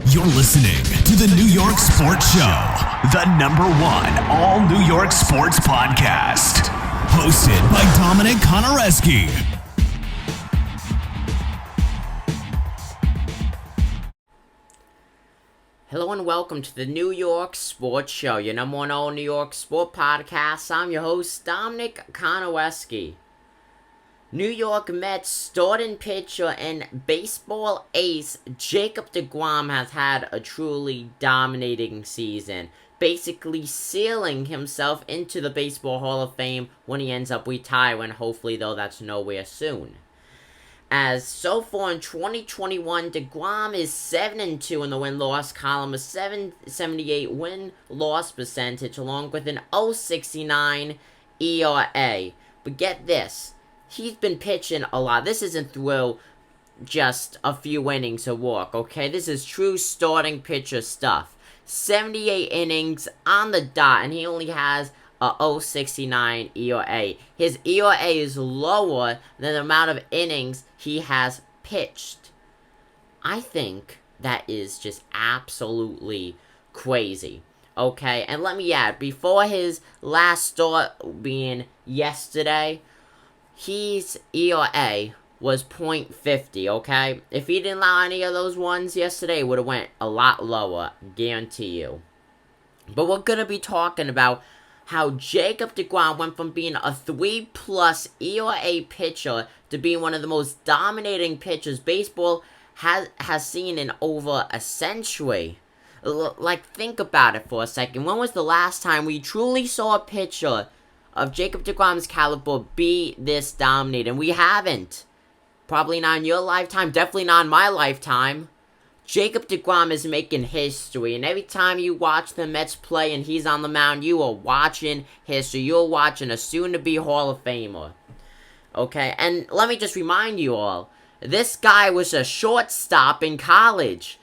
You're listening to the New York Sports Show, the #1 all New York sports podcast. Hosted by Dominic Konareski. Hello and welcome to the New York Sports Show, your #1 all New York sport podcast. I'm your host, Dominic Konareski. New York Mets starting pitcher and baseball ace Jacob deGrom has had a truly dominating season, basically sealing himself into the Baseball Hall of Fame when he ends up retiring. Hopefully, though, that's nowhere soon. As so far in 2021, deGrom is 7-2 in the win-loss column, a 778 win-loss percentage, along with an 0.69 ERA. But get this. He's been pitching a lot. This isn't through just a few innings of work, okay? This is true starting pitcher stuff. 78 innings on the dot, and he only has a 0.69 ERA. His ERA is lower than the amount of innings he has pitched. I think that is just absolutely crazy. Okay, and let me add, before his last start being yesterday, his ERA was .50, okay? If he didn't allow any of those ones yesterday, it would have went a lot lower, guarantee you. But we're going to be talking about how Jacob deGrom went from being a 3+ ERA pitcher to being one of the most dominating pitchers baseball has seen in over a century. Think about it for a second. When was the last time we truly saw a pitcher of Jacob deGrom's caliber be this dominating? We haven't. Probably not in your lifetime. Definitely not in my lifetime. Jacob deGrom is making history. And every time you watch the Mets play and he's on the mound, you are watching history. You're watching a soon-to-be Hall of Famer. Okay? And let me just remind you all. This guy was a shortstop in college.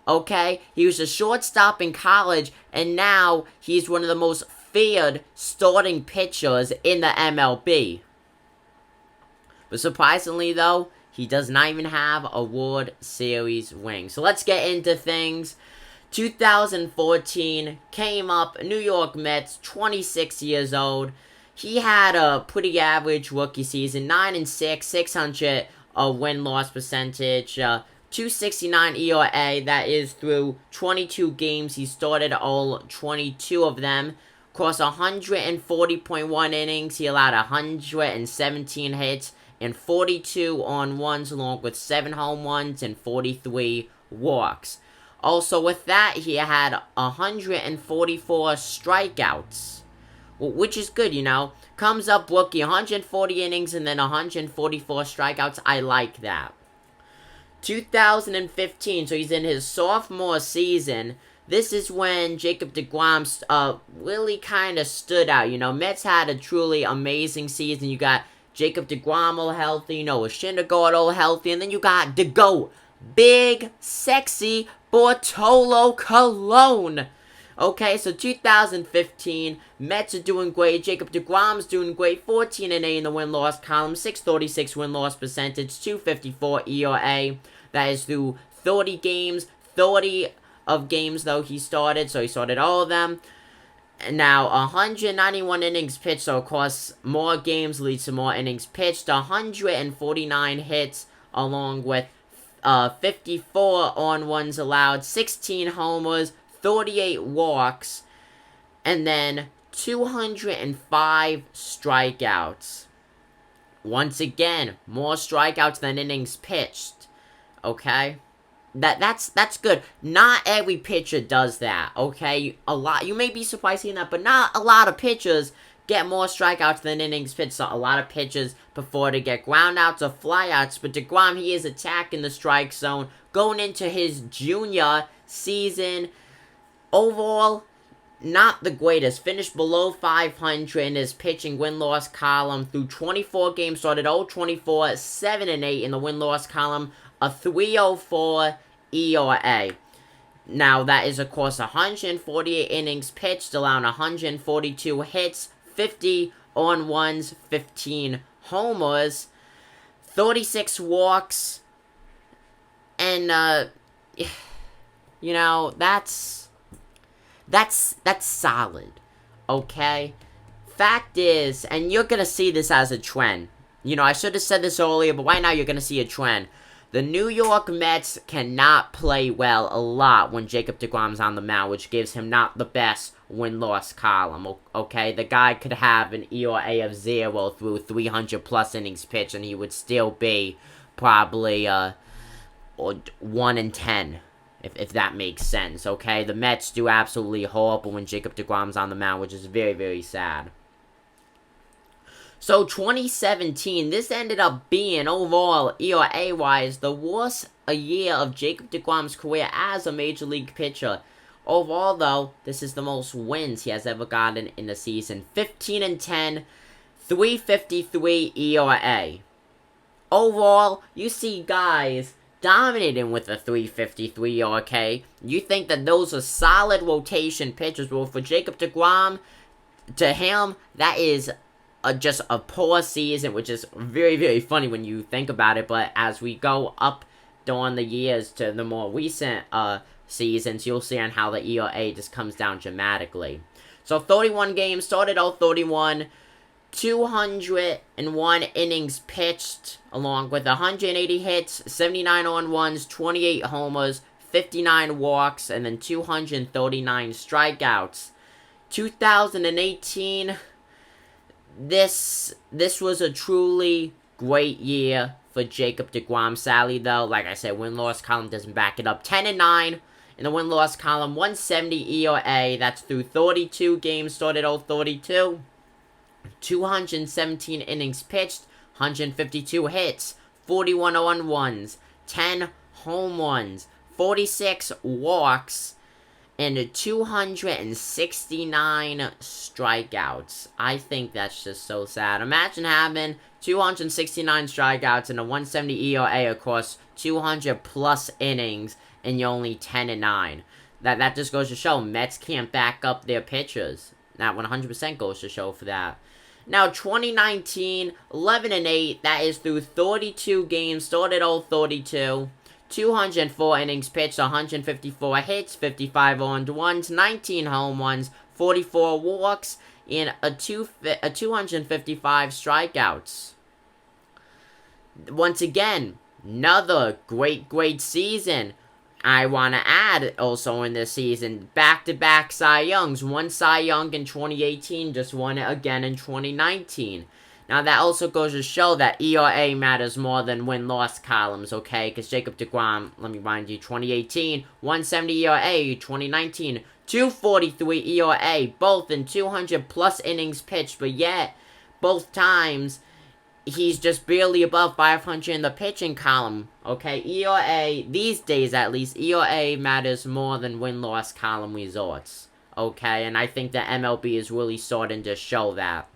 Okay? He was a shortstop in college. And now he's one of the most feared starting pitchers in the MLB. But surprisingly, though, he does not even have a World Series ring. So let's get into things. 2014 came up, New York Mets, 26 years old. He had a pretty average rookie season, 9-6, 600 win-loss percentage, 269 ERA. That is through 22 games. He started all 22 of them. Across 140.1 innings, he allowed 117 hits and 42 on-ones, along with 7 home runs and 43 walks. Also with that, he had 144 strikeouts, which is good, you know. Comes up rookie, 140 innings and then 144 strikeouts. I like that. 2015, so he's in his sophomore season. This is when Jacob deGrom really kind of stood out. You know, Mets had a truly amazing season. You got Jacob deGrom all healthy, Noah Syndergaard all healthy, and then you got the GOAT, big, sexy Bartolo Colon. Okay, so 2015, Mets are doing great. Jacob deGrom's doing great. 14-8 in the win-loss column, 636 win-loss percentage, 254 ERA. That is through 30 games, 30 of games, though, he started, so he started all of them. And now, 191 innings pitched, so of course, more games leads to more innings pitched. 149 hits, along with 54 on-ones allowed, 16 homers, 38 walks, and then 205 strikeouts. Once again, more strikeouts than innings pitched. Okay? That's good. Not every pitcher does that, okay? You may be surprised seeing that, but not a lot of pitchers get more strikeouts than innings pitched. So a lot of pitchers prefer to get groundouts or flyouts, but deGrom, he is attacking the strike zone, going into his junior season. Overall, not the greatest. Finished below 500 in his pitching win-loss column through 24 games. Started 0-24, 7-8 in the win-loss column. A 3.04 ERA. Now, that is, of course, 148 innings pitched, allowing 142 hits, 50 on-ones, 15 homers, 36 walks, and You know, that's solid, okay? Fact is, and you're gonna see this as a trend. You know, I should have said this earlier, but right now you're gonna see a trend. The New York Mets cannot play well a lot when Jacob deGrom's on the mound, which gives him not the best win-loss column, okay? The guy could have an ERA of 0 through 300-plus innings pitched, and he would still be probably 1-10, if that makes sense, okay? The Mets do absolutely horrible when Jacob deGrom's on the mound, which is very, very sad. So 2017, this ended up being, overall, ERA-wise, the worst a year of Jacob deGrom's career as a Major League pitcher. Overall, though, this is the most wins he has ever gotten in the season. 15-10, 3.53 ERA. Overall, you see guys dominating with a 3.53 ERA. You think that those are solid rotation pitchers. Well, for Jacob deGrom, to him, that is just a poor season, which is very, very funny when you think about it. But as we go up during the years to the more recent seasons, you'll see on how the ERA just comes down dramatically. So 31 games, started out 31, 201 innings pitched, along with 180 hits, 79 on ones, 28 homers, 59 walks, and then 239 strikeouts. 2018, this was a truly great year for Jacob deGrom. Sadly, though, like I said, win-loss column doesn't back it up. 10-9 in the win-loss column, 170 ERA. That's through 32 games, started out 32. 217 innings pitched, 152 hits, 41 on ones, 10 home runs, 46 walks, and 269 strikeouts. I think that's just so sad. Imagine having 269 strikeouts and a 170 ERA across 200 plus innings, and you're only 10-9. That just goes to show Mets can't back up their pitchers. That 100% goes to show for that. Now, 2019, 11-8. That is through 32 games. Started all 32. 204 innings pitched, 154 hits, 55 earned runs, 19 home runs, 44 walks, and a 255 strikeouts. Once again, another great season. I want to add also in this season, back-to-back Cy Youngs. One Cy Young in 2018, just won it again in 2019. Now, that also goes to show that ERA matters more than win-loss columns, okay? Because Jacob deGrom, let me remind you, 2018, 170 ERA, 2019, 243 ERA, both in 200-plus innings pitched, but yet, both times, he's just barely above 500 in the pitching column, okay? ERA, these days at least, ERA matters more than win-loss column results, okay? And I think the MLB is really starting to show that.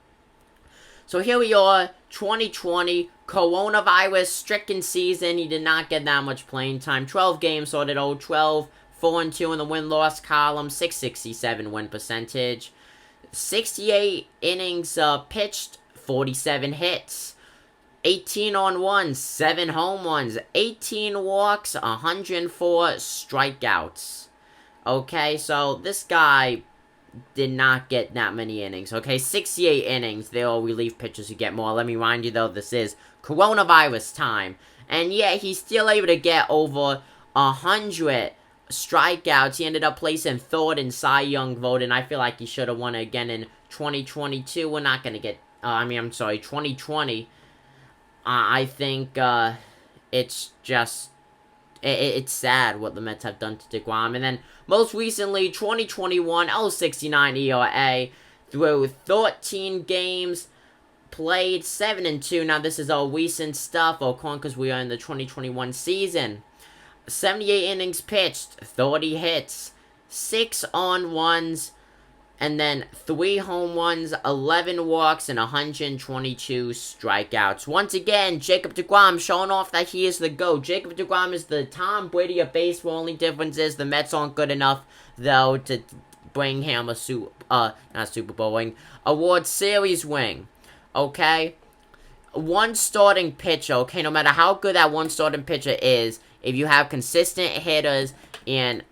So here we are, 2020, coronavirus-stricken season. He did not get that much playing time. 12 games, sorted out 12, 4-2 in the win-loss column, 667 win percentage. 68 innings pitched, 47 hits. 18 on ones, 7 home runs, 18 walks, 104 strikeouts. Okay, so this guy did not get that many innings, okay? 68 innings. There are relief pitchers who get more. Let me remind you, though, this is coronavirus time. And yet, he's still able to get over 100 strikeouts. He ended up placing third in Cy Young vote, and I feel like he should have won it again in 2022. We're not going to get, 2020. I think it's just, it's sad what the Mets have done to deGrom. And then, most recently, 2021, 0.69 ERA through 13 games played, 7-2. Now, this is all recent stuff, because we are in the 2021 season. 78 innings pitched, 30 hits, 6 on ones, and then 3 home runs, 11 walks, and 122 strikeouts. Once again, Jacob deGrom showing off that he is the GOAT. Jacob deGrom is the Tom Brady of baseball. Only difference is the Mets aren't good enough, though, to bring him a not Super Bowl ring, a World Series ring. Okay? One starting pitcher, okay, no matter how good that one starting pitcher is, if you have consistent hitters and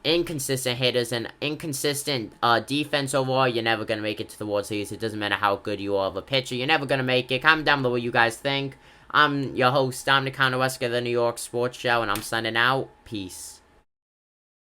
inconsistent hitters and inconsistent defense overall, you're never going to make it to the World Series. It doesn't matter how good you are of a pitcher. You're never going to make it. Comment down below what you guys think. I'm your host, Dominic Konowski of the New York Sports Show, and I'm signing out. Peace.